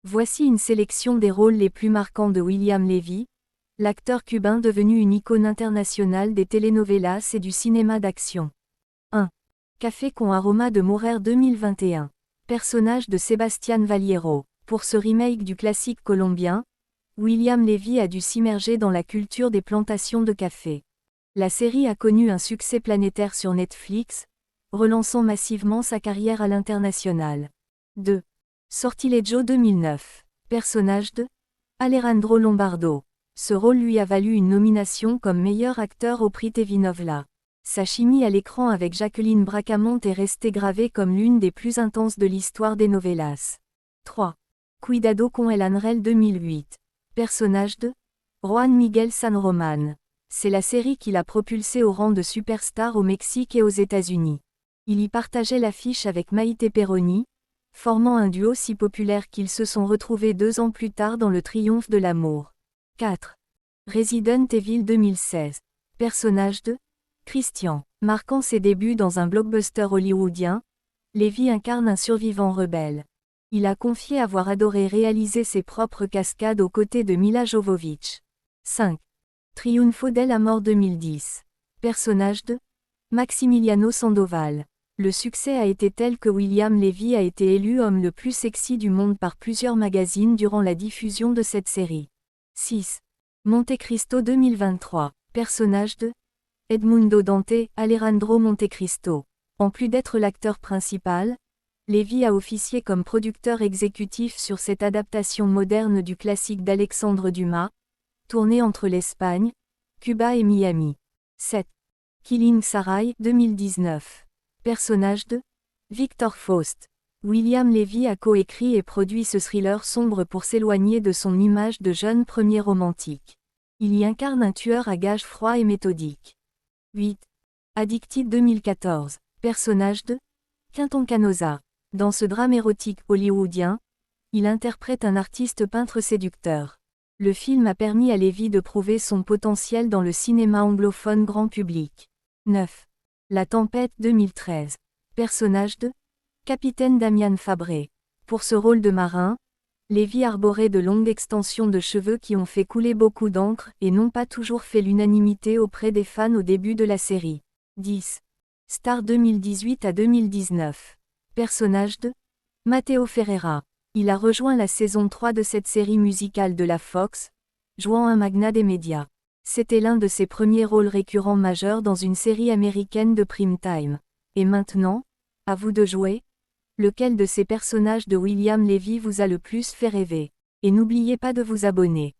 Voici une sélection des rôles les plus marquants de William Levy, l'acteur cubain devenu une icône internationale des telenovelas et du cinéma d'action. 1. Café con aroma de Morer 2021. Personnage de Sebastián Valiero. Pour ce remake du classique colombien, William Levy a dû s'immerger dans la culture des plantations de café. La série a connu un succès planétaire sur Netflix, relançant massivement sa carrière à l'international. 2. Sortileggio 2009. Personnage de Alejandro Lombardo. Ce rôle lui a valu une nomination comme meilleur acteur au prix Tevinovla. Sa chimie à l'écran avec Jacqueline Bracamonte est restée gravée comme l'une des plus intenses de l'histoire des novelas. 3. Cuidado con el Ángel 2008. Personnage de Juan Miguel San Román. C'est la série qui l'a propulsé au rang de superstar au Mexique et aux États-Unis. Il y partageait l'affiche avec Maite Perroni, formant un duo si populaire qu'ils se sont retrouvés 2 ans plus tard dans Le Triomphe de l'amour. 4. Resident Evil 2016. Personnage de Christian. Marquant ses débuts dans un blockbuster hollywoodien, Levy incarne un survivant rebelle. Il a confié avoir adoré réaliser ses propres cascades aux côtés de Mila Jovovich. 5. Triunfo del Amor 2010. Personnage de Maximiliano Sandoval. Le succès a été tel que William Levy a été élu homme le plus sexy du monde par plusieurs magazines durant la diffusion de cette série. 6. Monte Cristo 2023. Personnage de Edmundo Dante, Alejandro Montecristo. En plus d'être l'acteur principal, Levy a officié comme producteur exécutif sur cette adaptation moderne du classique d'Alexandre Dumas, tournée entre l'Espagne, Cuba et Miami. 7. Killing Sarai 2019. Personnage de Victor Faust. William Levy a coécrit et produit ce thriller sombre pour s'éloigner de son image de jeune premier romantique. Il y incarne un tueur à gages froid et méthodique. 8. Addicted 2014. Personnage de Quentin Canosa. Dans ce drame érotique hollywoodien, il interprète un artiste peintre séducteur. Le film a permis à Levy de prouver son potentiel dans le cinéma anglophone grand public. 9. La Tempête 2013. Personnage de Capitaine Damian Fabré. Pour ce rôle de marin, Levy arborait de longues extensions de cheveux qui ont fait couler beaucoup d'encre et n'ont pas toujours fait l'unanimité auprès des fans au début de la série. 10. Star 2018 à 2019. Personnage de Matteo Ferreira. Il a rejoint la saison 3 de cette série musicale de la Fox, jouant un magnat des médias. C'était l'un de ses premiers rôles récurrents majeurs dans une série américaine de prime time. Et maintenant, à vous de jouer. Lequel de ces personnages de William Levy vous a le plus fait rêver? Et n'oubliez pas de vous abonner.